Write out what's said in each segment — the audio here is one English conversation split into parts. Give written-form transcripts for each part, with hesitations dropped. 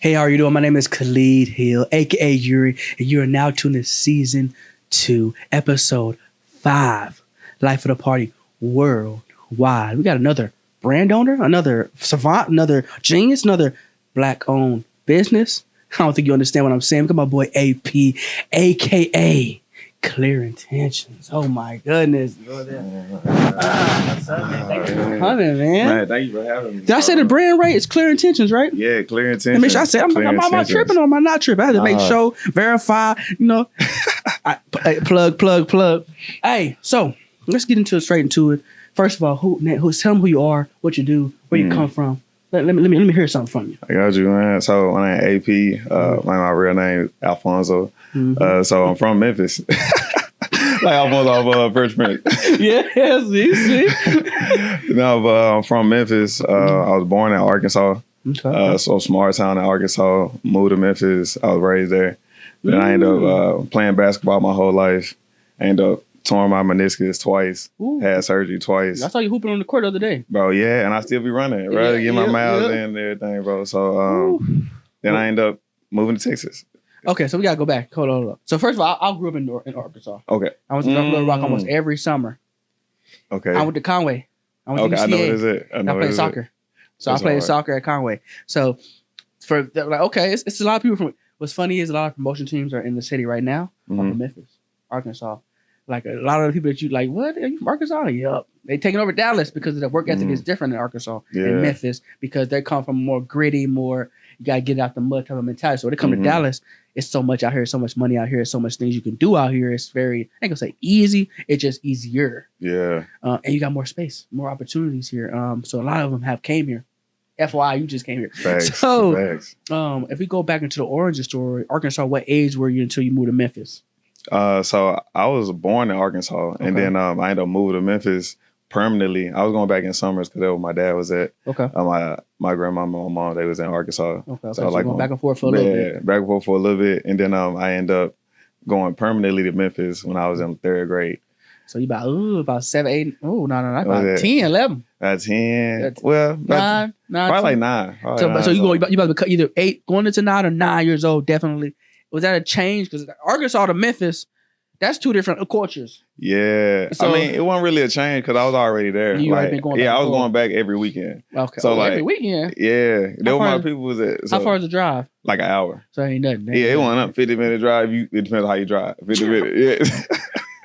Hey, how are you doing? My name is Khalid Hill, aka Yuri, and you are now tuned to season 2, episode 5, Life of the Party Worldwide. We got another brand owner, another savant, another genius, another black-owned business. I don't think you understand what I'm saying. Look at my boy AP, aka Clear Intentions. Oh my goodness. What's up, man? Thank you for coming, man. Thank you for having me. Did I say the brand right? It's Clear Intentions, right? Yeah, Clear Intentions. Let me make sure I said, am I tripping or am I not tripping? I had to make sure, verify, plug. Hey, so let's get straight into it. First of all, tell them who you are, what you do, where you come from. Let me hear something from you. I got you, man. So my name is AP. My real name is Alfonso. So I'm from Memphis. Like Alfonso off Fresh Prince. Yes, see? No, but I'm from Memphis. I was born in Arkansas. Okay. So small town in Arkansas. Moved to Memphis. I was raised there. Then I ended up playing basketball my whole life. I ended up torn my meniscus twice. Ooh. Had surgery twice. I saw you hooping on the court the other day. Bro, yeah, and I still be running, bro. Yeah, Get my miles yeah. in and everything, bro. So then I end up moving to Texas. Okay, so we gotta go back. Hold on. So first of all, I grew up in Arkansas. Okay. I went to Little Rock almost every summer. Okay. I went to Conway. I went to UCA. I know what is it. I played soccer. So I played soccer at Conway. So it's a lot of people from. What's funny is a lot of promotion teams are in the city right now. I'm from Memphis, Arkansas. Like a lot of the people that you like, what? Are you from Arkansas? Yup. They taking over Dallas because the work ethic is different in Arkansas and Memphis because they come from more gritty, more you gotta get out the mud type of mentality. So when they come to Dallas, it's so much out here, so much money out here, so much things you can do out here. It's very, I ain't gonna say easy, it's just easier. Yeah. And you got more space, more opportunities here. So a lot of them have came here. FYI, you just came here. Facts. So Facts. If we go back into the origin story, Arkansas, what age were you until you moved to Memphis? So I was born in Arkansas, and then I ended up moving to Memphis permanently. I was going back in summers because that's where my dad was at. Okay. My grandmama and my mom, they was in Arkansas. Okay. So like going back and forth for a little bit. Back and forth for a little bit, and then I ended up going permanently to Memphis when I was in 3rd grade. So you about 7, 8. Oh, no, about 10, 11. At 10. Well, 9. Probably like 9. So you about to be either 8 going into 9 or 9 years old, definitely. Was that a change? Because Arkansas to Memphis, that's 2 different cultures. Yeah. So, I mean, it wasn't really a change because I was already there. You already been going back I was going back every weekend. Okay. So every weekend? Yeah. There were my people was at. So how far is the drive? Like an hour. So ain't nothing. Yeah, it wasn't up 50-minute drive. It depends on how you drive. 50 minutes.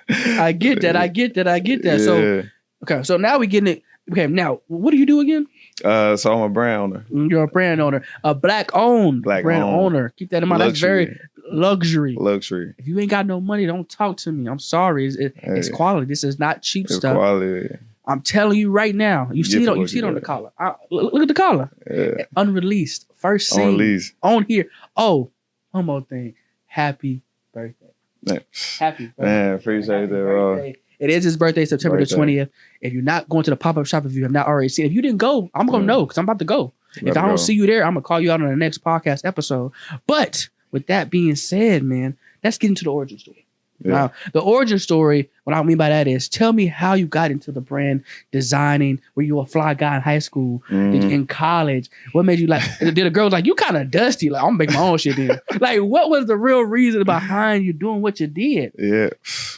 Yeah. I get that. Yeah. So, okay. So now we getting it. Okay. Now, what do you do again? So I'm a brand owner. You're a brand owner. A black-owned brand owner. Keep that in mind. Luxury. That's very luxury. Luxury. If you ain't got no money, don't talk to me. I'm sorry. It's quality. This is not cheap stuff. Quality. I'm telling you right now. You see it on the collar. Look at the collar. Yeah. Unreleased. First scene. Unreleased. On here. Oh, one more thing. Happy birthday. Man. Happy birthday. Man, appreciate that, bro. It is his birthday, September the 20th. If you're not going to the pop-up shop, if you have not already seen it, if you didn't go, I'm going to know because I'm about to go. If I don't see you there, I'm going to call you out on the next podcast episode. But with that being said, man, let's get into the origin story. Yeah. Now, the origin story, what I mean by that is, tell me how you got into the brand designing. Were you a fly guy in high school? Did you in college? What made you like? Did a girl like you kind of dusty? Like I'm making my own shit then. Like what was the real reason behind you doing what you did? Yeah,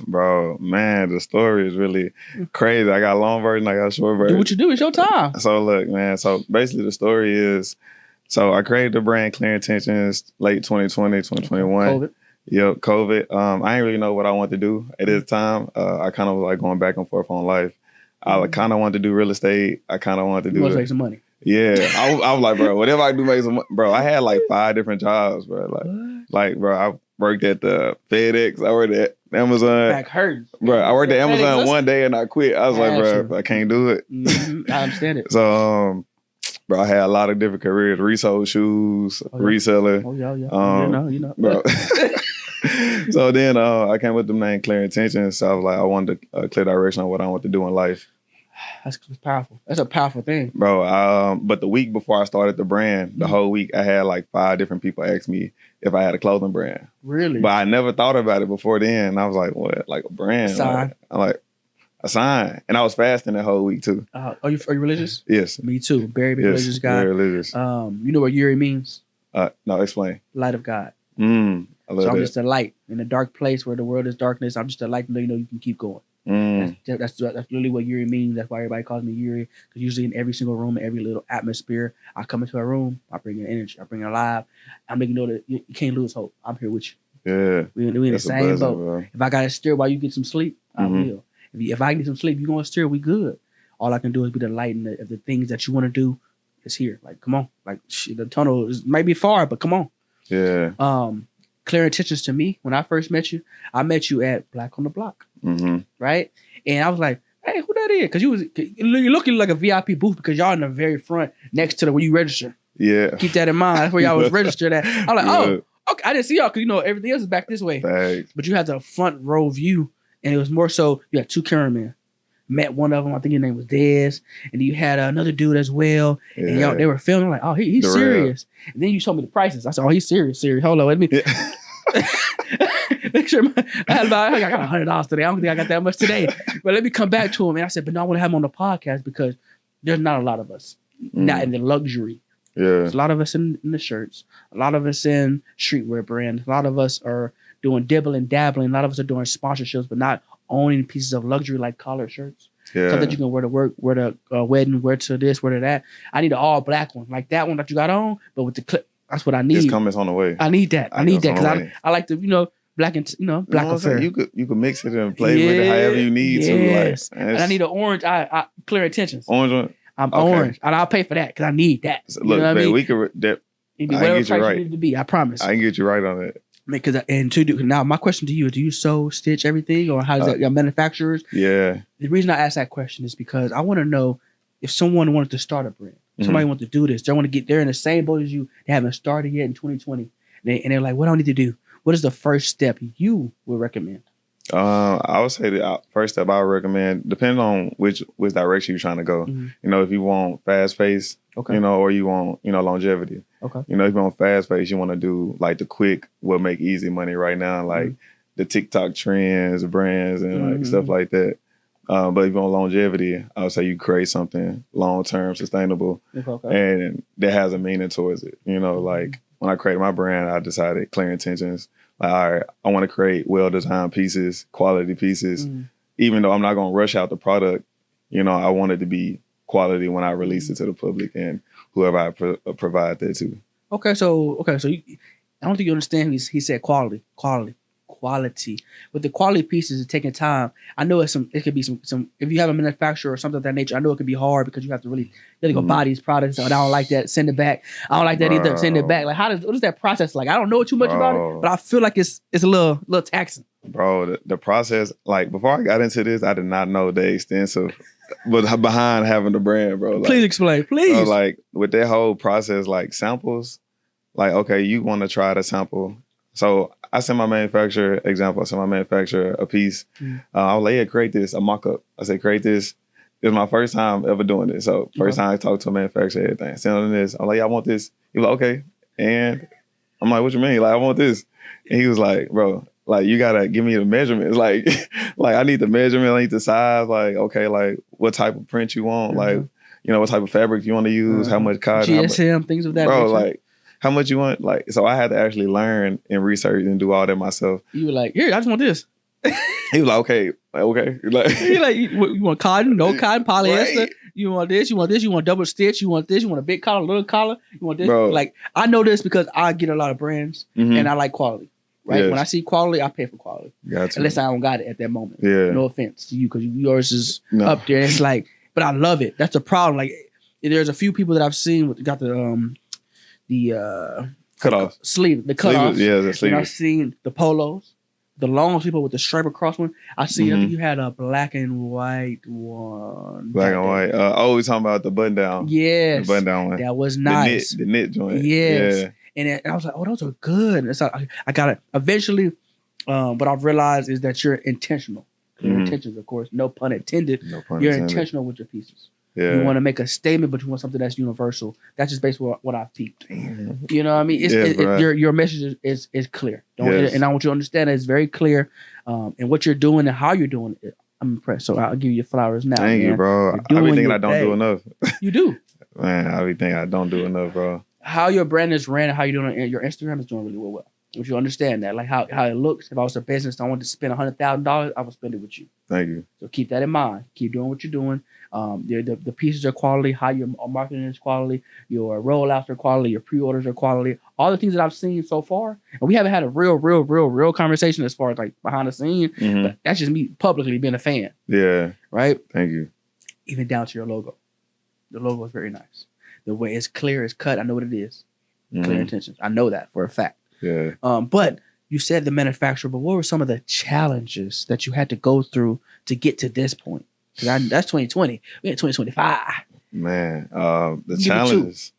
bro, man, the story is really crazy. I got a long version, I got a short version. Do what you do. It's your time. So look, man. So basically, the story is, so I created the brand Clear Intentions late 2020, 2021. COVID. Yep, COVID. I didn't really know what I wanted to do at this time. I kind of was like going back and forth on life. I kind of wanted to do real estate. I kind of wanted to do make some money. Yeah, I was like, bro, whatever I do make some money. Bro, I had like 5 different jobs, bro. Like, bro, I worked at the FedEx. I worked at Amazon. Back hurts. Bro, I worked at Amazon one day and I quit. I was like, bro, I can't do it. I understand it. So, bro, I had a lot of different careers. Resold shoes, reseller. Oh, yeah. You know. Bro. So then I came with the name Clear Intentions. So I was like, I wanted a clear direction on what I want to do in life. That's powerful. That's a powerful thing. Bro, but the week before I started the brand, the whole week, I had like 5 different people ask me if I had a clothing brand. Really? But I never thought about it before then. I was like, what? Like a brand? A sign. I'm like, a sign. And I was fasting that whole week too. Are you religious? Yes. Me too. Very religious guy. Very religious. You know what Yuri means? No, explain. Light of God. I love So I'm that. just a light in a dark place where the world is darkness. I'm just a light to let you know you can keep going. That's literally what Yuri means. That's why everybody calls me Yuri. Because usually in every single room, every little atmosphere, I come into a room, I bring in energy, I bring it alive. I'm making you know that you can't lose hope. I'm here with you. Yeah. We in the same boat. Bro. If I gotta steer while you get some sleep, I will. If I get some sleep, you gonna steer, we good. All I can do is be the light, and the things that you want to do is here. Like, come on. Like, the tunnel might be far, but come on. Yeah. Clear intentions to me, when I first met you at Black on the Block. Right? And I was like, hey, who that is? Because you're looking like a VIP booth because y'all in the very front next to where you register. Yeah. Keep that in mind. That's where y'all was registered at. I'm like, oh, okay. I didn't see y'all because, everything else is back this way. Thanks. But you had the front row view, and it was more so, you had two cameramen. Met one of them, I think his name was Dez, and you had another dude as well. Yeah. And y'all, they were filming like, oh, he's serious. And then you showed me the prices. I said, oh, he's serious. Hold on, let me make sure I got $100 today. I don't think I got that much today. But let me come back to him. And I said, but no, I want to have him on the podcast because there's not a lot of us, not in the luxury. Yeah. There's a lot of us in the shirts, a lot of us in streetwear brands, a lot of us are doing dibble and dabbling, a lot of us are doing sponsorships, but not owning pieces of luxury like collared shirts. Yeah. Something you can wear to work, wear to wedding, wear to this, wear to that. I need an all black one, like that one that you got on, but with the clip. That's what I need. It's coming on the way. I need that. I need that because I like to, black and black affair. You could mix it and play with it however you need to. Like, and I need an orange. I clear intentions. Orange one. I'm orange, and I'll pay for that because I need that. So look, man, we could. I can get you right. To be, I promise. I can get you right on it. Because now my question to you is: do you sew, stitch everything, or how does that your manufacturers? Yeah. The reason I ask that question is because I want to know if someone wanted to start a brand, somebody wants to do this, they want to get there in the same boat as you. They haven't started yet in 2020, and they're like, "What do I need to do? What is the first step you would recommend?" I would say the first step I would recommend, depending on which direction you're trying to go. If you want fast pace, or you want, longevity. Okay. If you want fast pace, you want to do like the quick, what make easy money right now, like the TikTok trends, brands, and like stuff like that. But if you want longevity, I would say you create something long-term, sustainable, and that has a meaning towards it. Like when I created my brand, I decided clear intentions. Like, all right, I want to create well-designed pieces, quality pieces. Even though I'm not going to rush out the product, I want it to be quality when I release it to the public and whoever I provide that to. Okay, so I don't think you understand. He said quality. But the quality pieces is taking time. I know it could be some. If you have a manufacturer or something of that nature, I know it could be hard because you have to really go buy these products. So I don't like that. Send it back. I don't like that either. Send it back. Like what is that process like? I don't know too much about it, but I feel like it's a little taxing. Bro, the process, like before I got into this, I did not know the extensive, but behind having the brand, bro. Like, please explain, please. Like with that whole process, like samples, like okay, you want to try the sample. So I sent my manufacturer a piece. I was like, yeah, create this, a mock-up. I said, create this. It was my first time ever doing this. So first time I talked to a manufacturer, everything. Sent him this. I'm like, yeah, I want this. He was like, okay. And I'm like, what you mean? Like, I want this. And he was like, bro, like, you got to give me the measurements. Like, I need the measurement. I need the size. Like, okay, like, what type of print you want? Like, what type of fabric you want to use? How much cotton? GSM, things of that nature. Bro, nature. Like, how much you want? Like, so I had to actually learn and research and do all that myself. You were like, here, I just want this. He was like, okay. Like, he like, you want cotton, no cotton, polyester. Right. You want this, you want double stitch, you want this, you want a big collar, little collar, you want this. Bro. Like, I know this because I get a lot of brands and I like quality. Right? Yes. When I see quality, I pay for quality. Gotcha. Unless I don't got it at that moment. Yeah. No offense to you because yours is up there. And it's like, but I love it. That's the problem. Like, there's a few people that I've seen got the cut-off sleeve, the cut-off. Yeah, the sleeve. And I've seen the polos, the long people with the stripe across one. I think you had a black and white one. Black and white. We're talking about the button down. Yes. The button down one. That was nice. The knit joint. Yes. Yeah. And I was like, oh, those are good. And so I got it. Eventually, what I've realized is that you're intentional. Your intentions, of course, no pun intended. You're intentional with your pieces. Yeah. You want to make a statement, but you want something that's universal. That's just basically what I've peeped. You know what I mean? Your message is clear. And I want you to understand that it's very clear. And what you're doing and how you're doing it, I'm impressed. So I'll give you your flowers now. Thank you, bro. I be thinking I don't do enough. You do. Man, I be thinking I don't do enough, bro. how your brand is ran and how you're doing your Instagram is doing really well. If you understand that, like how it looks. If I was a business, I wanted to spend $100,000, I would spend it with you. Thank you. So keep that in mind. Keep doing what you're doing. The pieces are quality. How your marketing is quality. Your rollouts are quality. Your pre-orders are quality. All the things that I've seen so far, and we haven't had a real conversation as far as like behind the scenes. Mm-hmm. But that's just me publicly being a fan. Yeah. Right. Thank you. Even down to your logo. The logo is very nice. The way it's clear, it's cut. I know what it is. Mm-hmm. Clear intentions. I know that for a fact. Yeah. But you said the manufacturer, but what were some of the challenges that you had to go through to get to this point? Because that's 2020. We're in 2025. Man, the challenges.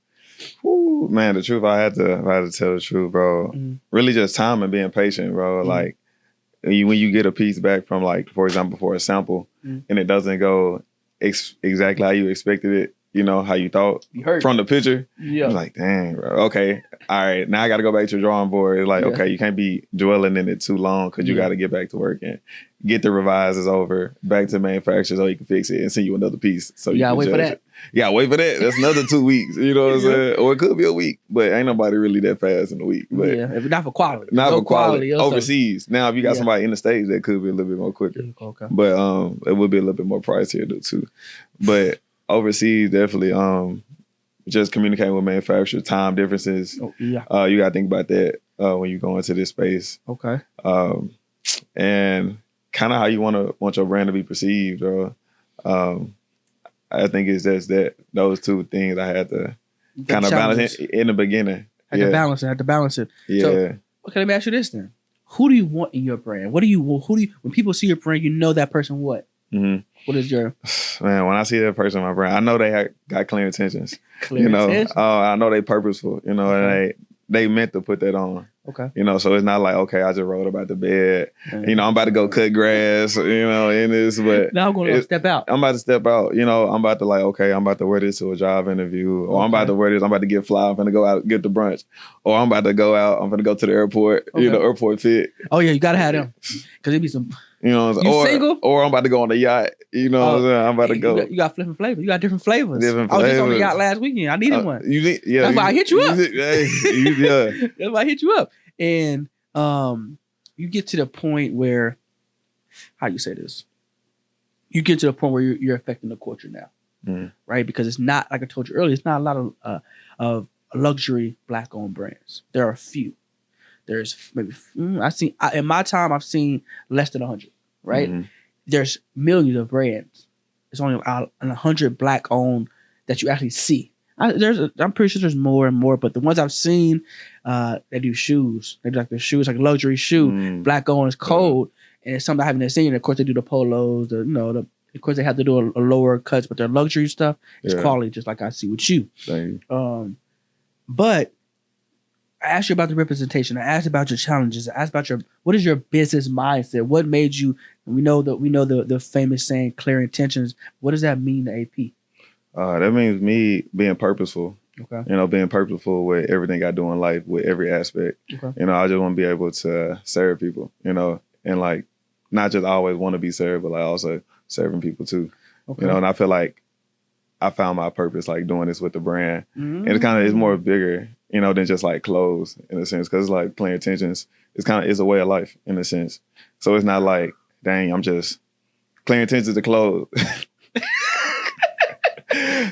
Whew, man, the truth, I had to tell the truth, bro. Mm-hmm. Really just time and being patient, bro. Mm-hmm. Like when you get a piece back from, like, for example, for a sample, mm-hmm. and it doesn't go exactly how you expected it, you know, how you thought from the picture. Yeah. I'm like, dang, bro. Okay. All right. Now I got to go back to the drawing board. It's like, okay, you can't be dwelling in it too long because you got to get back to work and get the revises over, back to the manufacturer so he can fix it and send you another piece. So you gotta wait for that. Yeah, wait for that. That's another 2 weeks. You know what I'm saying? Or it could be a week, but ain't nobody really that fast in a week. But if not for quality. Not for quality. Overseas. Now, if you got somebody in the States, that could be a little bit more quicker. Okay. But it would be a little bit more pricier too. But overseas, definitely, just communicating with manufacturers, time differences. Oh, yeah. You got to think about that when you go into this space. Okay. And kind of how you want your brand to be perceived, or I think it's just those two things I had to kind of balance in the beginning. Had to balance it. Yeah. So, okay, let me ask you this then. Who do you want in your brand? Who do you when people see your brand, you know that person what? Mm-hmm. What is your... Man, when I see that person in my brand, I know they got clear intentions. I know they purposeful, you know, okay. And they meant to put that on. Okay. You know, so it's not like, okay, I just rolled up out the bed. Mm-hmm. You know, I'm about to go cut grass, you know, in this, but... Now I'm going to step out. I'm about to step out. You know, I'm about to I'm about to wear this to a job interview. Or I'm about to wear this, I'm about to get fly, I'm going to go out, get the brunch. Or I'm about to go out, I'm going to go to the airport, you know, airport fit. Oh, yeah, you got to have them. Because it be some... You know what I'm saying? Single? Or I'm about to go on the yacht. You know what I'm saying? I'm about to go. You got flipping flavors. You got different flavors. I was just on the yacht last weekend. I needed one. That's why I hit you up. That's why I hit you up. And you get to the point where, how you say this? You get to the point where you're affecting the culture now, right? Because it's not, like I told you earlier, it's not a lot of luxury Black-owned brands. There are a few. There's maybe in my time I've seen less than 100. Right? Mm-hmm. There's millions of brands. There's only 100 Black-owned that you actually see. I'm pretty sure there's more and more, but the ones I've seen, they do shoes. They do like the shoes, like a luxury shoe. Black-owned is cold, and it's something I haven't seen. Of course, they do the polos. Of course, they have to do a lower cuts, but their luxury stuff is quality, just like I see with you. But I asked you about the representation. I asked about your challenges. I asked about what is your business mindset? What made you? We know the famous saying, "Clear intentions." What does that mean to AP? That means me being purposeful. Okay. You know, being purposeful with everything I do in life, with every aspect. Okay. You know, I just want to be able to serve people. You know, and like not just always want to be served, but like also serving people too. Okay. You know, and I feel like I found my purpose, like doing this with the brand, and it's more bigger. You know, than just like clothes in a sense, because like Clear Intentions, it's a way of life in a sense. So it's not like, dang, I'm just Clear Intentions to clothes.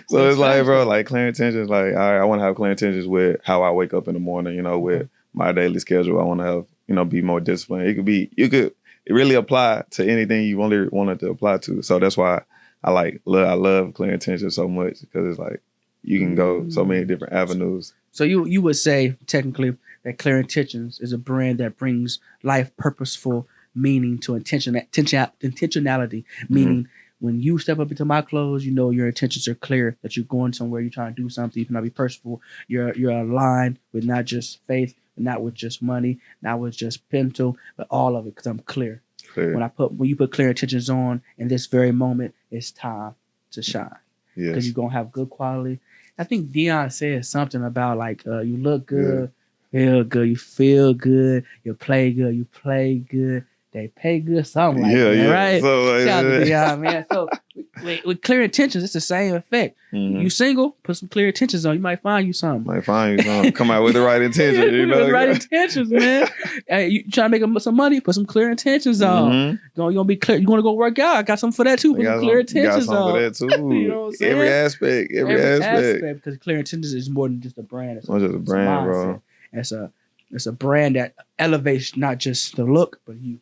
So it's like, bro, like Clear Intentions, like I want to have Clear Intentions with how I wake up in the morning. You know, with my daily schedule, I want to have, you know, be more disciplined. You could really apply to anything you wanted to apply to. So that's why I love Clear Intentions so much, because it's like you can go so many different avenues. So you would say technically that Clear Intentions is a brand that brings life purposeful meaning to intentionality, meaning when you step up into my clothes, you know your intentions are clear, that you're going somewhere, you're trying to do something, you cannot be purposeful. You're aligned with not just faith, not with just money, not with just pencil, but all of it, because I'm clear. When you put Clear Intentions on in this very moment, it's time to shine. Because you're gonna have good quality. I think Dion said something about like you look good, feel good, you feel good, you play good, they pay good, something like that, right? So, Shout out to Dion, man. So with clear intentions, it's the same effect. You single, put some clear intentions on. You might find you something. Come out with the right intentions. You know, with the right intentions, man. Hey, you trying to make some money? Put some clear intentions on. You gonna be clear. You want to go work out? I got something for that too. Put some clear intentions on. For that too. You know what I'm saying? Every aspect. Because clear intentions is more than just a brand. It's just a brand, bro. It's a brand that elevates not just the look, but you.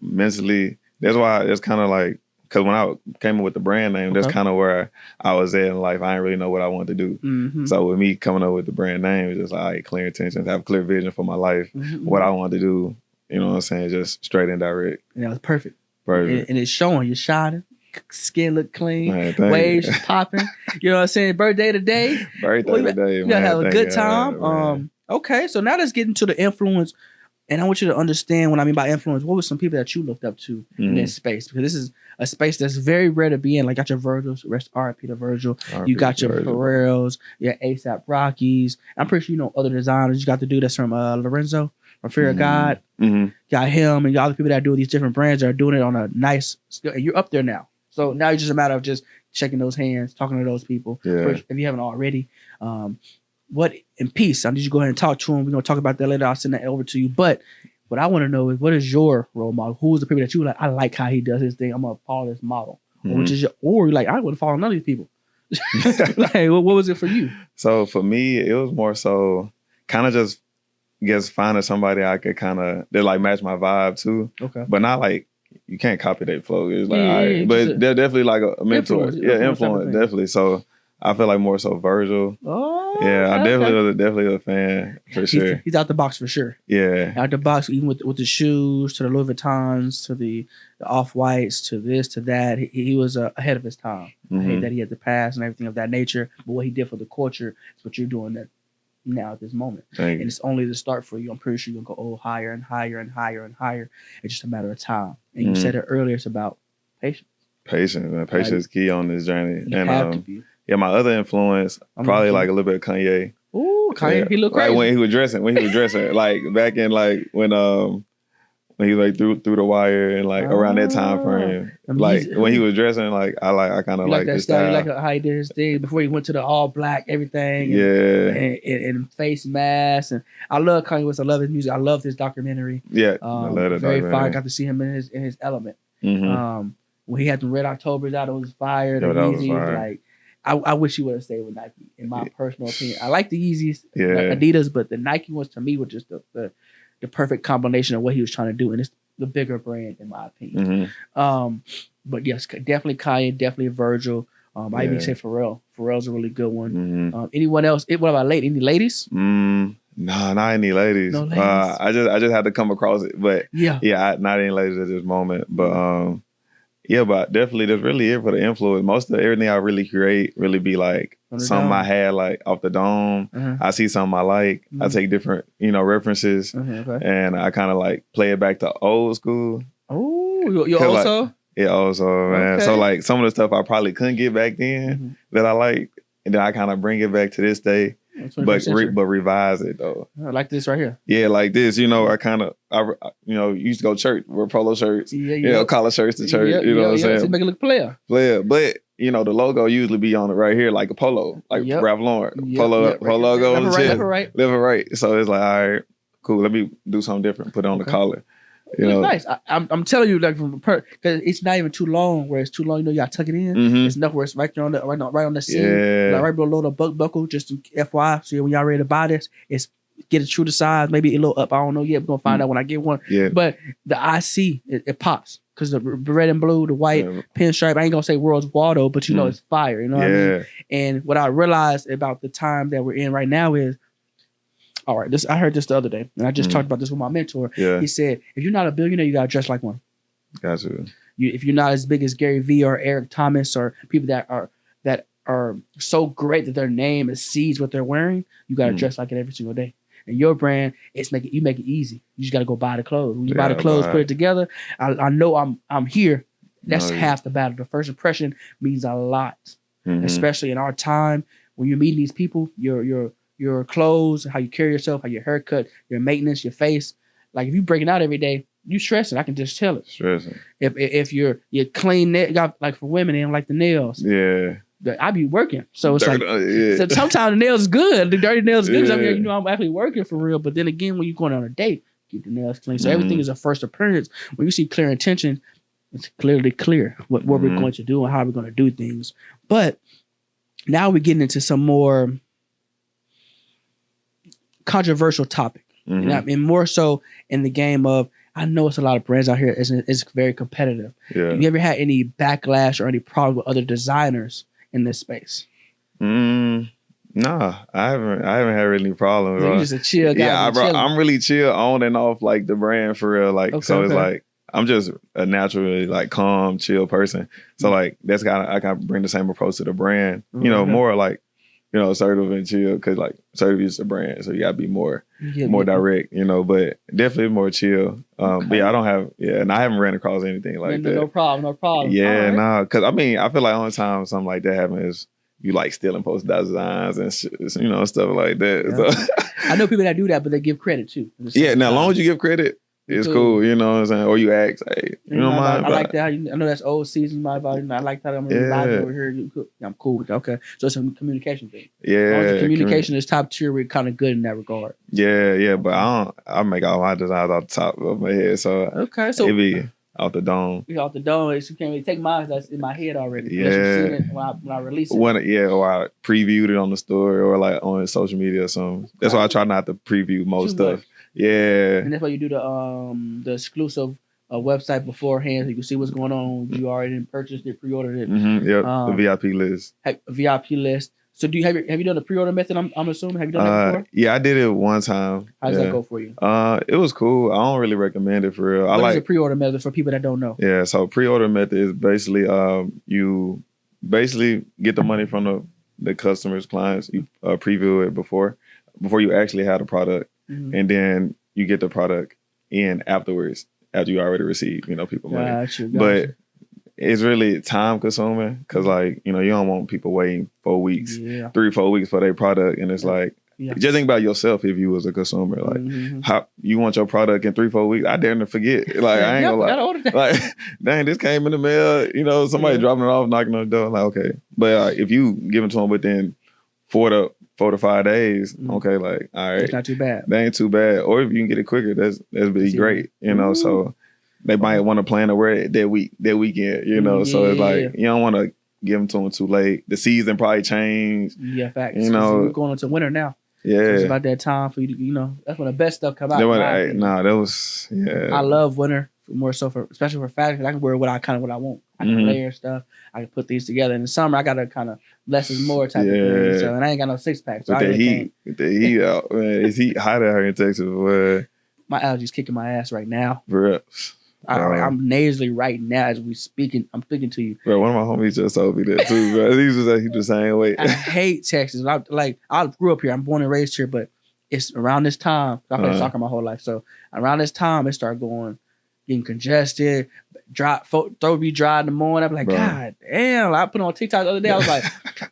Mentally. That's kind of like, because when I came up with the brand name, that's kind of where I was at in life. I didn't really know what I wanted to do. So with me coming up with the brand name, it's just like clear intentions, have a clear vision for my life, what I want to do. You know what I'm saying? Just straight and direct. Yeah, it's perfect. And it's showing. You're shining. Skin look clean. Man, waves popping. You know what I'm saying? Birthday today. You gotta have a good time. Okay, so now let's get into the influence. And I want you to understand what I mean by influence. What were some people that you looked up to in this space? Because this is a space that's very rare to be in. Like, got your Virgils, rest R.I.P. to Virgil. You got your Pharrells, your A$AP Rockies. I'm pretty sure you know other designers. You got the dude that's from Lorenzo, from Fear of God. Got him and all the people that do these different brands are doing it on a nice scale. And you're up there now. So now it's just a matter of just shaking those hands, talking to those people. First, if you haven't already. What in peace? I need you to go ahead and talk to him. We're gonna talk about that later. I'll send that over to you. But what I want to know is, what is your role model? Who's the people that you like? I like how he does his thing. I'm gonna follow this model. Which is or you're like, I wouldn't follow none of these people. Like, what was it for you? So for me, it was more so kind of just finding somebody I could kind of that like match my vibe too. Okay, but not like you can't copy that flow. It's like, but they're definitely like a mentor. Influence definitely. So I feel like more so Virgil. I definitely was a fan for sure. He's out the box for sure. Yeah, out the box, even with the shoes, to the Louis Vuittons, to the Off-Whites, to this, to that. He was ahead of his time. I hate that he had the past and everything of that nature, but what he did for the culture is what you're doing that now at this moment. And it's only the start for you. I'm pretty sure you're gonna go higher and higher and higher and higher. It's just a matter of time. And you said it earlier. It's about patience. Patience is key on this journey. You have to be. Yeah, my other influence, probably like a little bit of Kanye. Ooh, Kanye, he looked crazy. Like when he was dressing, like back in like when he was like through the wire and like around that time frame. Like when he was dressing, like I kind of like that this style. Like how he did his thing before he went to the all black everything. And face mask. And I love Kanye West. I love his music. I love his documentary. Yeah, I love it. Very fire. I got to see him in his element. When he had the Red Octobers out, it was fire. The Yeezys, like. I wish he would have stayed with Nike, in my personal opinion. I like the Yeezys, Adidas, but the Nike ones to me were just the perfect combination of what he was trying to do, and it's the bigger brand in my opinion. But yes, definitely Kanye, definitely Virgil. I even say Pharrell. Pharrell's a really good one. Anyone else? What about any ladies? No, not any ladies. No ladies. I just had to come across it, but not any ladies at this moment. But but definitely that's really it for the influence. Most of everything I really create really be like something I had like off the dome. I see something I like. I take different, references and I kind of like play it back to old school. Oh, you also? Like, also, man. Okay. So like some of the stuff I probably couldn't get back then that I like, and then I kind of bring it back to this day. But revise it though. Like this right here. Yeah, like this. I kind of used to go to church, wear polo shirts. Collar shirts to church. You know what I'm saying? To make it look player. But the logo usually be on it right here, like a polo, like Ralph Lauren. Polo logo on the chest. Left and right. So it's like, all right, cool. Let me do something different. Put it on the collar. It's nice. I'm telling you, like because it's not even too long. Where it's too long, you gotta tuck it in. It's enough where it's right there on the right on the seam, like right below the buckle. Just to FYI, so when y'all ready to buy this, it's get it true to size, maybe a little up. I don't know yet. We're gonna find out when I get one. Yeah. But the IC it pops because the red and blue, the white pinstripe. I ain't gonna say world's Waldo, but it's fire. You know what I mean? And what I realized about the time that we're in right now is. All right, I heard this the other day, and I just talked about this with my mentor. Yeah. He said, if you're not a billionaire, you gotta dress like one. Gotcha. If you're not as big as Gary Vee or Eric Thomas or people that are so great that their name exceeds what they're wearing, you gotta dress like it every single day. And your brand, you make it easy. You just gotta go buy the clothes. When you buy the clothes, put it together. I know I'm here. That's half the battle. The first impression means a lot, especially in our time when you're meeting these people. Your clothes, how you carry yourself, how your haircut, your maintenance, your face. Like if you breaking out every day, you stressing. I can just tell it. Stressing. If you're clean, got like for women, they don't like the nails. Yeah. I be working, so it's so sometimes the nails good. The dirty nails good. Yeah. I mean, I'm actually working for real. But then again, when you're going on a date, keep the nails clean. So everything is a first appearance. When you see clear intention, it's clearly clear what we're going to do and how we're going to do things. But now we're getting into some more controversial topic, and more so in the game of. I know it's a lot of brands out here. It's very competitive. Yeah. Have you ever had any backlash or any problem with other designers in this space? Nah, I haven't had really any problems. You're just a chill guy. Yeah, bro, I'm really chill on and off like the brand for real. Like it's like I'm just a naturally like calm, chill person. So like that's I kind of bring the same approach to the brand. You know, more like assertive and chill because like assertive is the brand, so you gotta be more direct. But definitely more chill. But yeah, I don't have and I haven't ran across anything like that. No problem. Yeah, nah, because I mean I feel like the only time something like that happens is you like stealing post designs and stuff like that. Yeah. So I know people that do that, but they give credit too. Yeah, now as long as you give credit. It's cool, you know what I'm saying? Or you ask, hey, you don't mind? I like that. I know that's old season, I like that. I'm over here. I'm cool with that. Okay. So it's a communication thing. Yeah. Communication is top tier. We're kind of good in that regard. Yeah. But I make all my designs off the top of my head. So it be out the dome. Off the dome. You can't really take mine. That's in my head already. Yeah. You've seen it when I release it. Or I previewed it on the store or like on social media or something. That's why I try not to preview most stuff. Yeah, and that's why you do the exclusive website beforehand, so you can see what's going on. You already purchased it, pre-ordered it. The VIP list. VIP list. So do you have you done the pre-order method? I'm assuming. Have you done that before? Yeah, I did it one time. How does that go for you? It was cool. I don't really recommend it for real. What is a pre-order method for people that don't know? Yeah, so pre-order method is basically you basically get the money from the customers, clients. You preview it before you actually have the product. And then you get the product in afterwards, after you already receive, people money. Gotcha. But it's really time consuming because, like, you don't want people waiting 4 weeks, 3-4 weeks for their product. And it's like, just think about yourself if you was a consumer. Like, how you want your product in 3-4 weeks? I dare to forget. Like, I ain't gonna lie. Like, dang, this came in the mail. Somebody dropping it off, knocking on the door. Like, okay. But if you give it to them within 4 to 5 days, okay, like, all right. It's not too bad. That ain't too bad. Or if you can get it quicker, that'd be great, so they might want to plan to wear it that weekend, so it's like, you don't want to give them to them too late. The season probably changed. Yeah, facts. We're going into winter now. Yeah. So it's about that time for you to, that's when the best stuff come out. I love winter more so especially for fashion, because I can wear what I want. I can layer stuff. I can put these together. In the summer, I got to kind of less is more type of thing. So, and I ain't got no 6-pack. So with the heat out, man. It's heat hot out here in Texas. Boy. My allergies kicking my ass right now. Bro. I'm nasally right now as we speaking. I'm speaking to you. Bro, one of my homies just told me that too, bro. He was the same way. I hate Texas. I grew up here. I'm born and raised here, but it's around this time. I played soccer my whole life. So around this time, it started getting congested. Throat be dry in the morning. I'm like, bro. God damn. I put on TikTok the other day. I was like,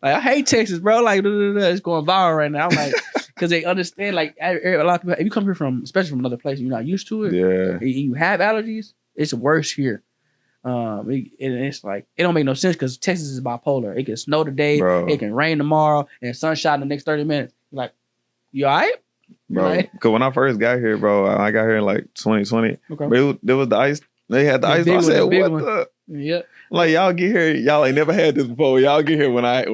I hate Texas, bro. Like, it's going viral right now. I'm like, because they understand, like, a lot of people, if you come here especially from another place, you're not used to it. Yeah. And you have allergies, it's worse here. And it's like, it don't make no sense because Texas is bipolar. It can snow today, bro. It can rain tomorrow, and sunshine in the next 30 minutes. You're like, you all right? Bro, because when I first got here, bro, I got here in like 2020. Okay. But there was the ice. They had the ice. I said, what the? Yeah. Like, y'all get here. Y'all ain't never had this before. Y'all get here when I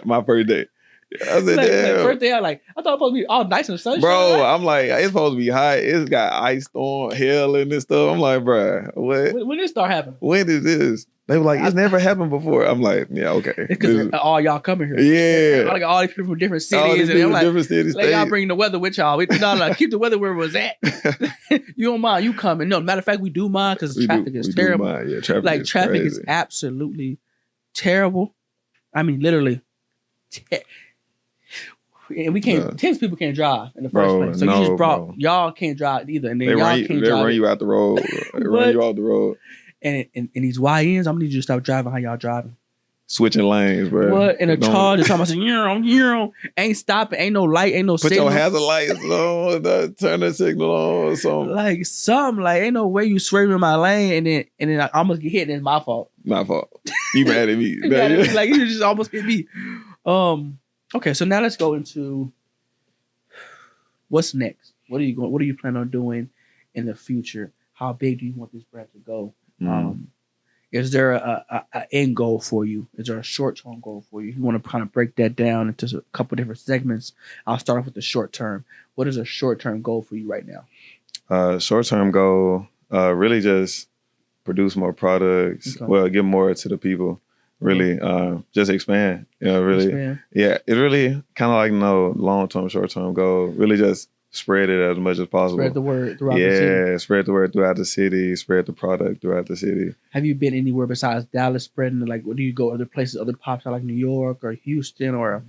my first day. I said, damn. First day, I thought it was supposed to be all nice and sunshine. Bro, I'm like, it's supposed to be hot. It's got ice storm, hail, and this stuff. I'm like, bro, what? When did it start happening? When did this? They were like, it's never happened before. I'm like, yeah, okay. It's because all y'all coming here. Yeah. Like all these people from different cities. And I'm like, different cities. Like, y'all bring the weather with y'all. Keep the weather where it was at. You don't mind. You coming. No, matter of fact, we do mind because traffic is terrible. Yeah, traffic is absolutely terrible. I mean, literally. And we can't. Texas people can't drive in the first place. So you just brought y'all can't drive either, and then y'all can't drive. They run you out the road. They run you off the road. And these YNs, I'm gonna need you to stop driving how y'all driving. switching lanes, bro. What in a Charger? Talking about ain't stopping, ain't no light, ain't no signal. Put your hazard lights on, turn the signal on, or something. Like something, like ain't no way you swerve in my lane and then I almost get hit and it's my fault. My fault. You mad at me? Like you just almost hit me. Okay, so now let's go into what's next. What are you planning on doing in the future? How big do you want this brand to go? Is there a end goal for you? Is there a short-term goal for you? You want to kind of break that down into a couple different segments. I'll start off with the short term. What is a short-term goal for you right now? Short-term goal, really just produce more products. Okay. Well, give more to the people. Really, just expand. Really. Expand. Yeah, it's really kind of like long-term, short-term goal. Really just spread it as much as possible. Spread the word throughout the city. Yeah, spread the word throughout the city. Spread the product throughout the city. Have you been anywhere besides Dallas spreading? Like, where do you go? Other places, other pops out like New York or Houston or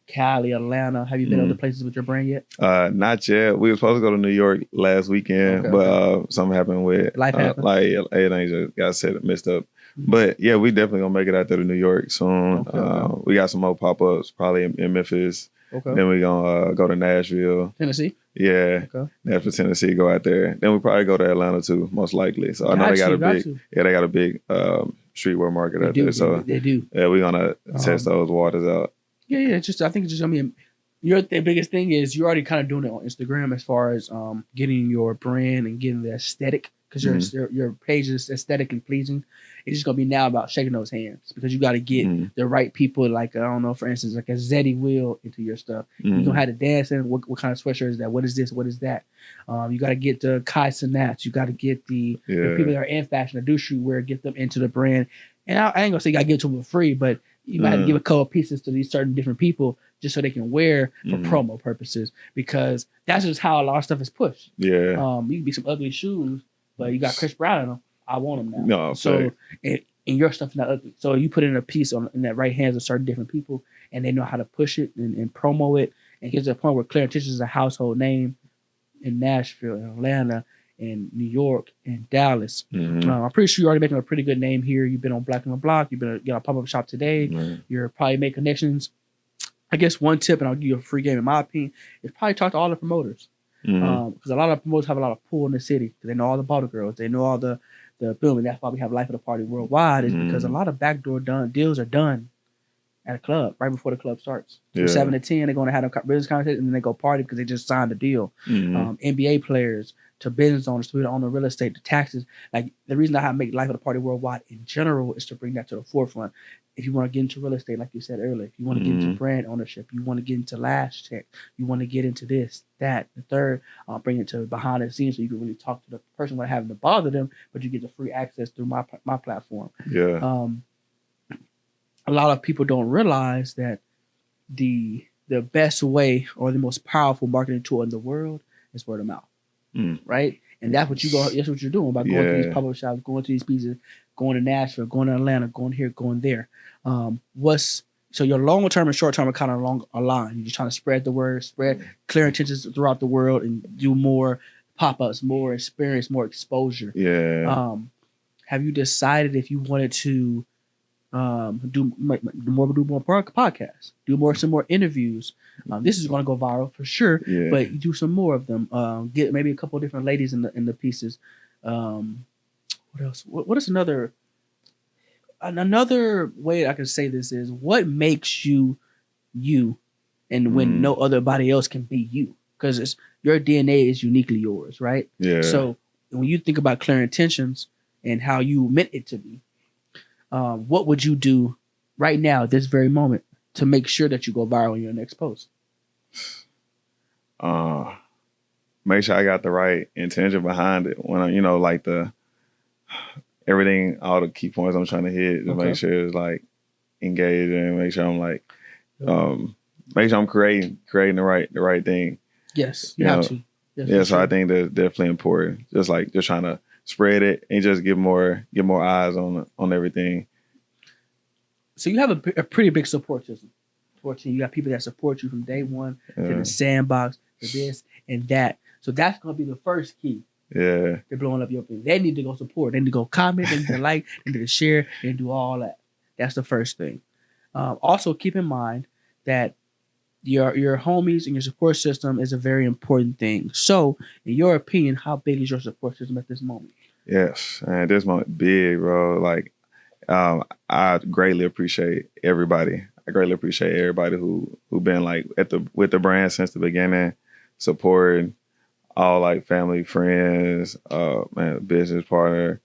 Cali, Atlanta? Have you been other places with your brand yet? Not yet. We were supposed to go to New York last weekend, but something happened with life happened. Like everything just got messed up. But yeah, we definitely gonna make it out there to New York soon. We got some more pop-ups probably in Memphis. Okay. Then we gonna go to Nashville, Tennessee. Yeah, Nashville, Tennessee. Go out there. Then we probably go to Atlanta too, most likely. So I know they got a big streetwear market out there. So they do. Yeah, we're gonna test those waters out. Yeah. I think it's just gonna be. The biggest thing is you're already kind of doing it on Instagram as far as getting your brand and getting the aesthetic because your page is aesthetic and pleasing. It's just gonna be now about shaking those hands because you got to get the right people. Like I don't know, for instance, like a Zeddy Will into your stuff. You know how to dance in. What kind of sweatshirt is that? What is this? What is that? You got to get the Kai Cenats. You got to get the people that are in fashion that do streetwear. Get them into the brand. And I ain't gonna say you gotta give it to them for free, but you might have to give a couple pieces to these certain different people just so they can wear for promo purposes because that's just how a lot of stuff is pushed. Yeah. You can be some ugly shoes, but you got Chris Brown in them. I want them now. No, so and your stuff's not ugly. So you put in a piece in that right hands of certain different people, and they know how to push it and promo it, and get to the point where Claire Tish is a household name in Nashville, in Atlanta, in New York, and Dallas. I'm pretty sure you're already making a pretty good name here. You've been on Black on the Block. You've been on Pop-Up Shop Today. You're probably making connections. I guess one tip, and I'll give you a free game in my opinion, is probably talk to all the promoters. Because a lot of promoters have a lot of pull in the city. Because they know all the bottle girls. They know all the film. And that's why we have Life of the Party worldwide is because a lot of backdoor deals are done at a club right before the club starts. From 7 to 10, they're going to have a business conversation and then they go party because they just signed a deal. NBA players to business owners to own the real estate, the taxes. Like the reason I make Life of the Party worldwide in general is to bring that to the forefront. If you want to get into real estate, like you said earlier, if you want to get into brand ownership, you want to get into Last Check, you want to get into this, that, the third, bring it to behind the scenes so you can really talk to the person without having to bother them, but you get the free access through my platform. Yeah. A lot of people don't realize that the best way or the most powerful marketing tool in the world is word of mouth, right? And that's what that's what you're doing by going to these pop-up shops, going to these pieces, going to Nashville, going to Atlanta, going here, going there. So your long term and short term are kind of aligned. You're just trying to spread the word, spread clear intentions throughout the world, and do more pop-ups, more experience, more exposure. Yeah. Have you decided if you wanted to do more podcasts, do some more interviews? This is going to go viral for sure, but do some more of them. Get maybe a couple of different ladies in the pieces. What else? What is another way I can say this is what makes you, and when no other body else can be you, because your DNA is uniquely yours, right? Yeah. So when you think about clear intentions and how you meant it to be, what would you do right now, this very moment, to make sure that you go viral in your next post? Make sure I got the right intention behind it. When everything, all the key points I'm trying to hit, to make sure it's like engaging, make sure I'm like, make sure I'm creating the right thing. Yes, you have to. Yes, so I think that's definitely important. Just trying to spread it and just get more eyes on everything. So you have a pretty big support system. You got people that support you from day one to the sandbox, to this and that. So that's going to be the first key. Yeah. They're blowing up your page. They need to go support. They need to go comment. They need to like. They need to share. They need to do all that. That's the first thing. Also, keep in mind that your homies and your support system is a very important thing. So, in your opinion, how big is your support system at this moment? Yes, and this moment big, bro. Like, I greatly appreciate everybody. I greatly appreciate everybody who been like with the brand since the beginning, supporting all like family, friends, man, business partner,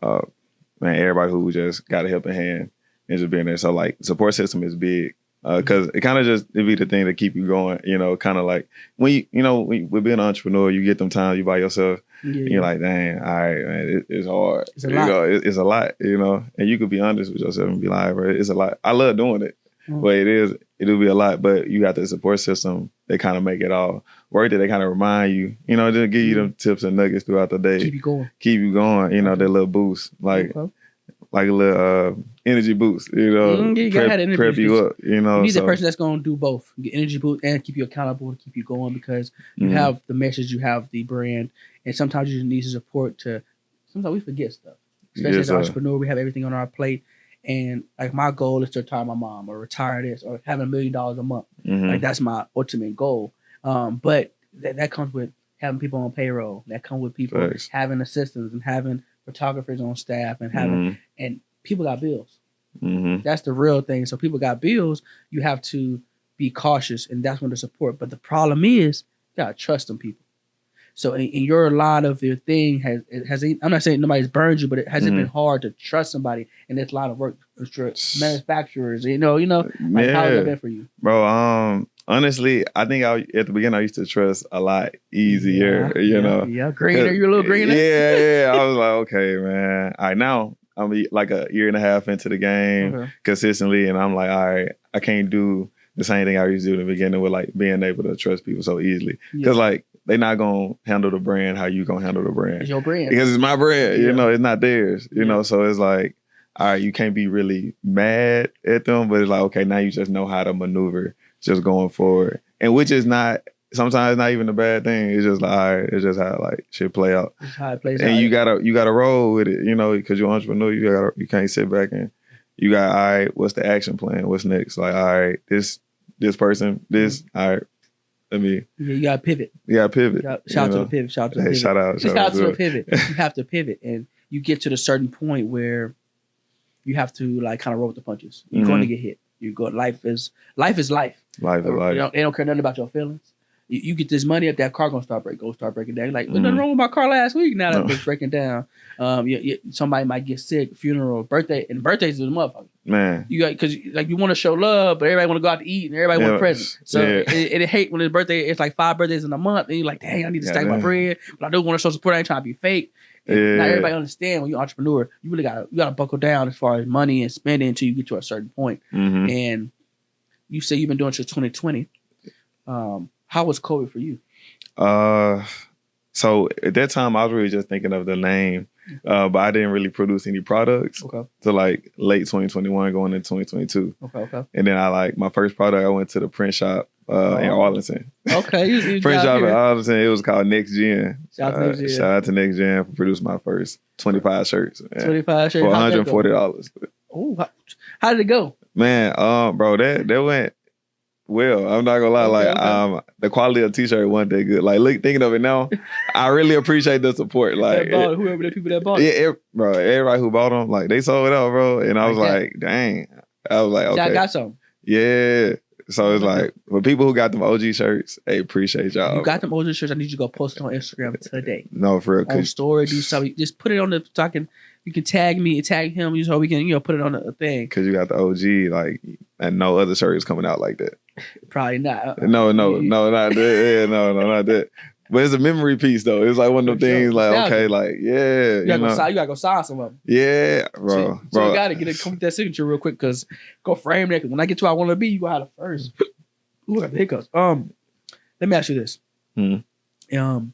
man, everybody who just got a helping hand and just being there. So like support system is big. Cause it kind of just, it'd be the thing to keep you going, kind of like when with being an entrepreneur, you get them times you by yourself, and you're like, dang, all right, man, it's hard. It's a lot. It's a lot, and you could be honest with yourself and be like, bro, it's a lot. I love doing it, but it'll be a lot, but you got the support system. They kind of make it all worth it. They kind of remind you, just give you them tips and nuggets throughout the day. Keep you going, that little boost, like a little energy boost, you prep you up, You need the person that's going to do both, get energy boost and keep you accountable to keep you going, because you have the message, you have the brand, and sometimes you just need support sometimes we forget stuff. Especially as an entrepreneur, we have everything on our plate. And like my goal is to retire my mom or retire this or having $1 million a month. Like that's my ultimate goal. But that comes with having people on payroll. That comes with people having assistants and having photographers on staff and having and people got bills. That's the real thing. So people got bills. You have to be cautious, and that's when the support. But the problem is you gotta trust them people. So in your line of your thing has I'm not saying nobody's burned you, but it hasn't been hard to trust somebody, and it's a lot of work for manufacturers. Like how has it been for you, bro? Honestly, I think at the beginning I used to trust a lot easier. Yeah, greener. You're a little greener. Yeah. I was like, okay, man. All right, now I'm like a year and a half into the game consistently, and I'm like, all right, I can't do the same thing I used to do in the beginning with like being able to trust people so easily, because like they're not gonna handle the brand how you gonna handle the brand. It's your brand because it's my brand. It's not theirs. So it's like, all right, you can't be really mad at them, but it's like, okay, now you just know how to maneuver just going forward, and which is not sometimes not even a bad thing. It's just like, all right, it's just how like shit play out. It's how it plays and out. You gotta roll with it, because you're an entrepreneur. You can't sit back and you got, all right, what's the action plan? What's next? Like, all right, this person, all right. You gotta pivot. Yeah, pivot. Shout out to the pivot. Shout out to the pivot. Shout out to the pivot. You have to pivot, and you get to the certain point where you have to like kind of roll with the punches. You're going to get hit. Life is life. Life is life. They don't care nothing about your feelings. You get this money up, that car gonna start breaking down. You're like, there's nothing wrong with my car last week. Now that it's breaking down. Somebody might get sick, funeral, birthday, and birthdays is a motherfucker. Man, you got because like you want to show love, but everybody want to go out to eat and everybody want a present. So it hate when it's birthday. It's like 5 birthdays in a month, and you're like, dang, I need to stack my bread, but I don't want to show support. I ain't trying to be fake. Not everybody understand when you're an entrepreneur. You really gotta buckle down as far as money and spending until you get to a certain point. And you say you've been doing it since 2020. How was COVID for you? So at that time, I was really just thinking of the name, but I didn't really produce any products. So like late 2021 going into 2022. Okay. And then my first product, I went to the print shop in Arlington. Okay. You print shop in Arlington. It was called Next Gen. Shout out to Next Gen for producing my first 25 shirts. Man. 25 shirts. For $140. Oh, how did it go? Man, bro, that went well. I'm not gonna lie. The quality of the t-shirt wasn't that good. Like, thinking of it now, I really appreciate the support. Like, whoever the people that bought it. Yeah, bro. Everybody who bought them, like, they sold it out, bro. And I was like, dang. I was like, okay. I got some. Yeah. So it's like, for people who got them OG shirts, hey, appreciate y'all. You got them OG shirts. I need you to go post it on Instagram today. No, for real. On story, do something. Just put it on you can tag me, tag him, so we can, put it on a thing. Because you got the OG, like, and no other shirt is coming out like that. Probably not. No, not that. Yeah, no, not that. But it's a memory piece, though. It's like one of them things, like, okay, like, yeah. You gotta go sign some of them. Yeah, bro. So you gotta come get that signature real quick, because go frame that. Because when I get to where I want to be, you gonna have it first. Ooh, I got the hiccups. Let me ask you this. You're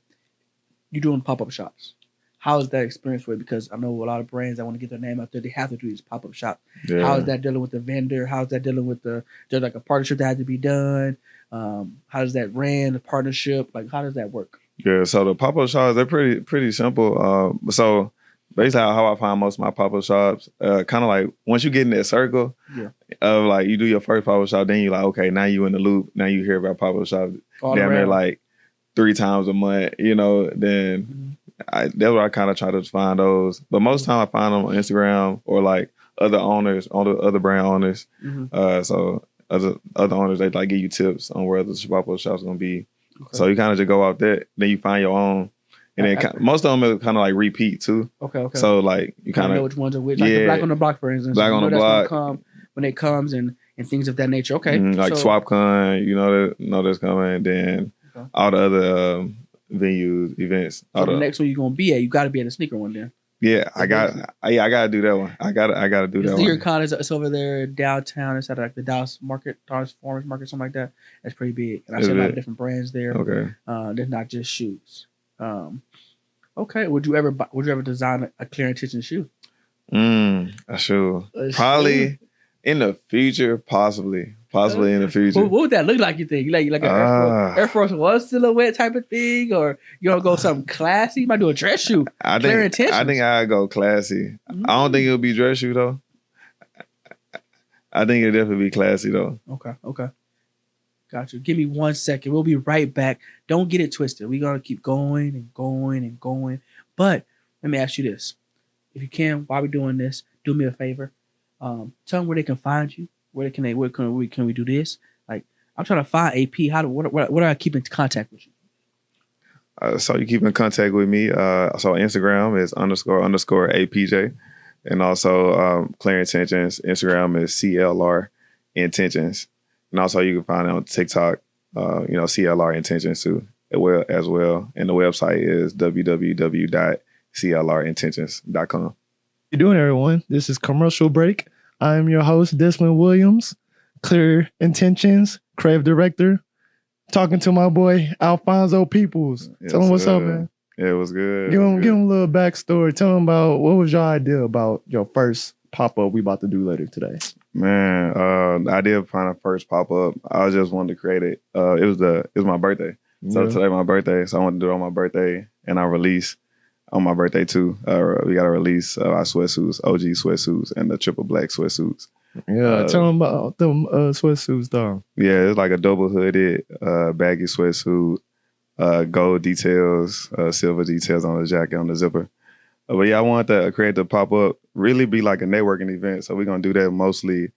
doing pop-up shops. How is that experience for you? Because I know a lot of brands that want to get their name out there, they have to do these pop-up shops. Yeah. How is that dealing with the vendor? How is that dealing with there's like a partnership that had to be done? How does that ran, the partnership? Like, how does that work? Yeah, so the pop-up shops, they're pretty simple. So basically how I find most of my pop-up shops, kind of like once you get in that circle of like you do your first pop-up shop, then you like, okay, now you in the loop. Now you hear about pop-up shops damn near like 3 times a month, you know, then that's what I kind of try to find those. But most of the time I find them on Instagram or like other owners, other brand owners. So other owners, they like give you tips on where the pop-up shop's gonna be. Okay. So you kind of just go out there, then you find your own. And then most of them are kind of like repeat too. Okay. So like you kind of know which ones are which. Like the Black on the Block, for instance. Black on the Block. When it comes and things of that nature. Okay. Like SwapCon, you know that's coming. Then all the other venues, events. So the next one you're gonna be at, you got to be at a sneaker one then. Yeah, I gotta do that one. I gotta do that one. SneakerCon is over there downtown. It's at like the Dallas Farmers Market, something like that. That's pretty big. And I see a lot of different brands there. Okay. There's not just shoes. Okay. Would you ever design a Clear Intentions shoe? A shoe. Probably in the future, possibly in the future. What would that look like, you think? Like an Air Force One silhouette type of thing? Or you gonna go something classy? You might do a dress shoe. I think I'd go classy. I don't think it'll be dress shoe though. I think it'll definitely be classy though. Okay. Got you. Give me 1 second. We'll be right back. Don't get it twisted. We're going to keep going and going and going. But let me ask you this. If you can, while we're doing this, do me a favor. Tell them where they can find you. Where can we do this? Like, I'm trying to find AP. What do I keep in contact with you? So you keep in contact with me. So Instagram is __APJ. And also Clear Intentions. Instagram is CLR Intentions. And also you can find it on TikTok, CLR Intentions too, as well. And the website is www.clrintentions.com. How you doing, everyone? This is Commercial Break. I am your host, Desmond Williams, Clear Intentions, creative director, talking to my boy, Alfonso Peoples. Yes, tell him what's up, man. Yeah, it was good. Give him a little backstory. Tell him about what was your idea about your first pop-up we about to do later today. Man, I did find a first pop-up. I just wanted to create it. It was my birthday. So today my birthday. So I wanted to do it on my birthday. And I release on my birthday too. We got to release our sweatsuits, OG sweatsuits and the triple black sweatsuits. Yeah, tell them about them sweatsuits though. Yeah, it's like a double hooded baggy sweatsuit, gold details, silver details on the jacket, on the zipper. But yeah, I want to create the pop-up, really be like a networking event. So we're going to do that mostly.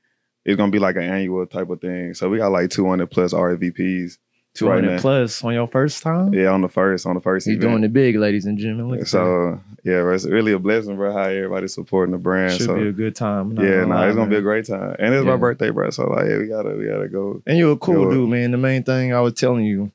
It's going to be like an annual type of thing. So we got like 200 plus RSVPs. 200 plus on your first time? Yeah, on the first event. You're doing it big, ladies and gentlemen. Yeah, bro, it's really a blessing, bro, how everybody's supporting the brand. Should be a good time. It's going to be a great time. And it's my birthday, bro. So like, we gotta go. And you're a cool dude, man. The main thing I was telling you,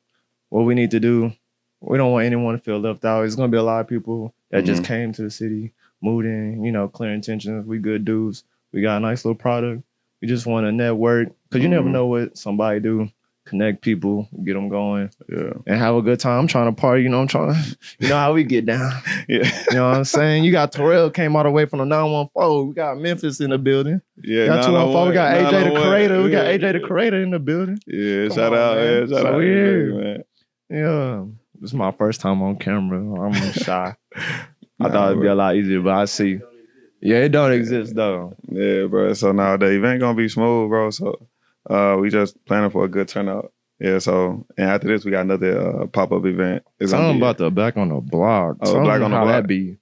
what we need to do, we don't want anyone to feel left out. It's going to be a lot of people that just came to the city, moved in, Clear Intentions. We good dudes. We got a nice little product. We just want to network because you never know what somebody do. Connect people, get them going, and have a good time. I'm trying to party, I'm trying to, how we get down. You know what I'm saying? You got Terrell came all the way from the 914. We got Memphis in the building. Yeah, got 214. We got AJ the Creator. We got AJ the Creator in the building. Yeah, shout out, man. Shout out, man. Yeah, this is my first time on camera. I'm shy. I thought it'd be a lot easier, but I see. Yeah, it don't exist though. Yeah, bro. So now the event gonna be smooth, bro. So we just planning for a good turnout. Yeah, so and after this we got another pop-up event. Tell them about the Black on the Block. Oh, Black on the Block. That be?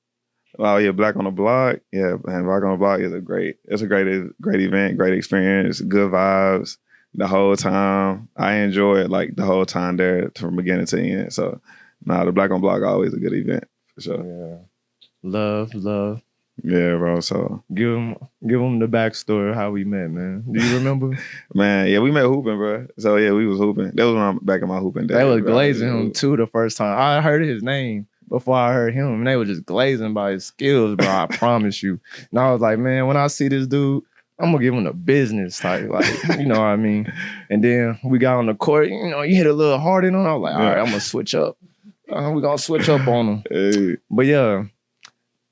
Oh yeah, Black on the Block. Yeah, and Black on the Block is a great event, great experience, good vibes the whole time. I enjoy it like the whole time there from beginning to end. So the Black on the Block always a good event for sure. Yeah. Love. Yeah, bro. So give them the backstory of how we met, man. Do you remember? Man, yeah, we met hooping, bro. So yeah, we was hooping. That was when I'm back in my hooping days. They was glazing him too the first time. I heard his name before I heard him, and they were just glazing by his skills, bro. I promise you. And I was like, man, when I see this dude, I'm gonna give him the business type, like, you know what I mean? And then we got on the court, you hit a little hard in on. I was like, all right, I'm gonna switch up. We're gonna switch up on him. Hey. But yeah.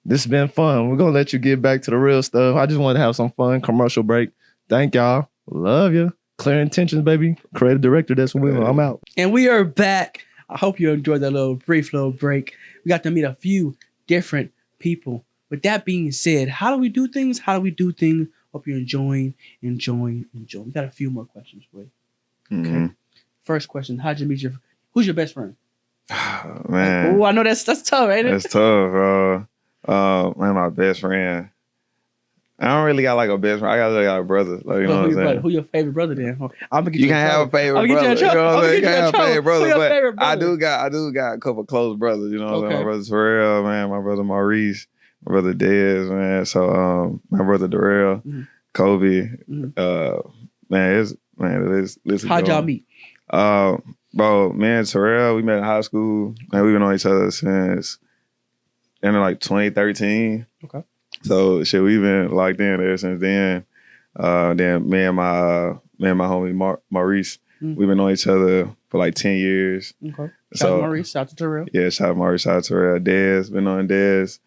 This has been fun. We're going to let you get back to the real stuff. I just wanted to have some fun. Commercial break. Thank y'all. Love you. Clear Intentions, baby. Creative director. That's when I'm out. And we are back. I hope you enjoyed that brief little break. We got to meet a few different people with that being said, how do we do things? How do we do things? Hope you're enjoying. We got a few more questions for you. Okay. First question: how'd you meet who's your best friend? Man, I know that's tough, ain't it? That's tough, bro. Man, my best friend. I don't really got like a best friend. I got a brother. Like, you know what I'm saying? Who your favorite brother then? I'm gonna get you can have a favorite brother. You know what I'm saying? You can have a favorite brother, but I do got a couple close brothers. You know what I'm saying? My brother Terrell, man. My brother Maurice. My brother Dez, man. So my brother Darrell, Kobe. Listen. How'd y'all meet? Bro, me and Terrell, we met in high school. Man, we've been on each other since like 2013. Okay. So shit, we've been locked in ever since then. Then me and my homie Maurice, we've been on each other for like 10 years. Okay. Shout out Maurice, shout out to Terrell. Yeah, shout out Maurice, shout out to Terrell. Dez, been on Dez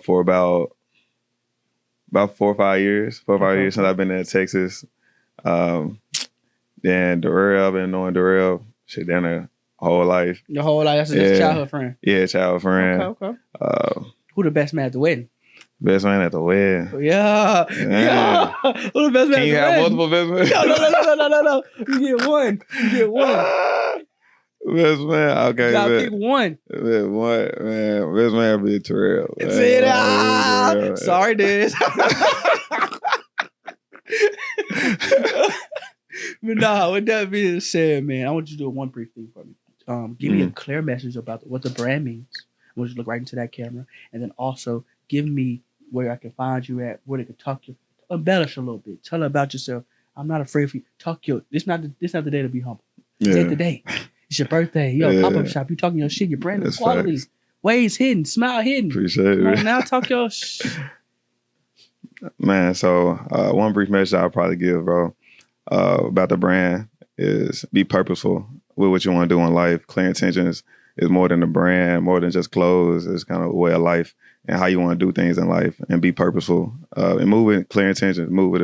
for about 4 or 5 years. 4 or 5 years since I've been in Texas. Then Darrell, I've been knowing Darrell shit down there whole life. Your whole life, that's a childhood friend. Yeah, childhood friend. Okay. Who the best man at the wedding? Best man at the wedding. Yeah. Who the best man? Can you have multiple best men? No. You get one. Best man. Okay. You gotta pick one. Best man be Terrell. See that? Sorry, Dez. But nah, with that being said, man, I want you to do one brief thing for me. Give me a clear message about what the brand means. I want you to look right into that camera, and then also give me where I can find you at, where they can talk you, embellish a little bit. Tell her about yourself. I'm not afraid for you. Talk your. This not the day to be humble. This ain't the day. It's your birthday. You pop up shop. You talking your shit. Your brand new quality. Ways hidden. Smile hidden. Appreciate it. Now talk your. Man, so one brief message I'll probably give, bro, about the brand is be purposeful with what you want to do in life. Clear Intentions is more than a brand, more than just clothes. It's kind of a way of life and how you want to do things in life, and be purposeful and move with clear intentions. Move with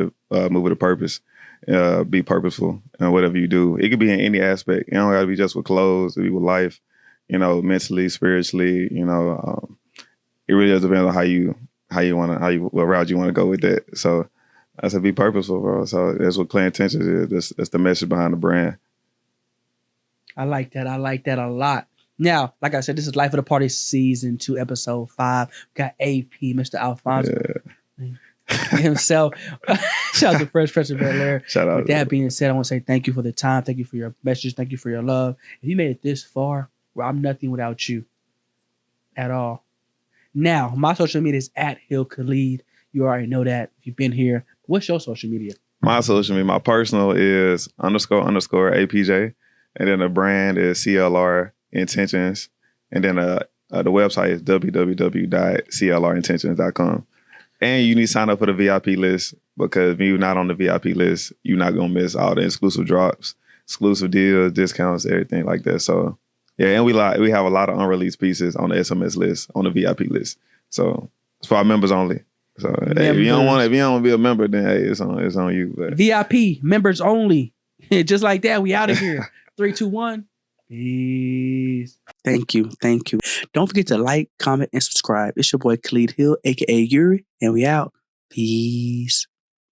a purpose. Be purposeful in whatever you do. It could be in any aspect. You don't got to be just with clothes. It could be with life. You know, mentally, spiritually. You know, it really does depend on what route you want to go with that. So I said, be purposeful, bro. So that's what Clear Intentions is. That's the message behind the brand. I like that a lot. Now, like I said, this is Life of the Party Season 2, Episode 5. We got AP, Mr. Alfonso himself. Shout out to Fresh Prince of Bel-Air. Shout out. With that being said, I want to say thank you for the time. Thank you for your message. Thank you for your love. If you made it this far, well, I'm nothing without you at all. Now, my social media is at Hill Khalid. You already know that if you've been here. What's your social media? My social media, my personal is __APJ. And then the brand is CLR Intentions. And then the website is www.clrintentions.com. And you need to sign up for the VIP list, because if you're not on the VIP list, you're not going to miss all the exclusive drops, exclusive deals, discounts, everything like that. So, yeah, and we have a lot of unreleased pieces on the SMS list, on the VIP list. So, it's for our members only. So, hey, if you don't want to be a member, then hey, it's on you. But. VIP, members only. Just like that, we out of here. 3, 2, 1. Peace. Thank you. Don't forget to like, comment, and subscribe. It's your boy Khalid Hill, aka Yuri, and we out. Peace.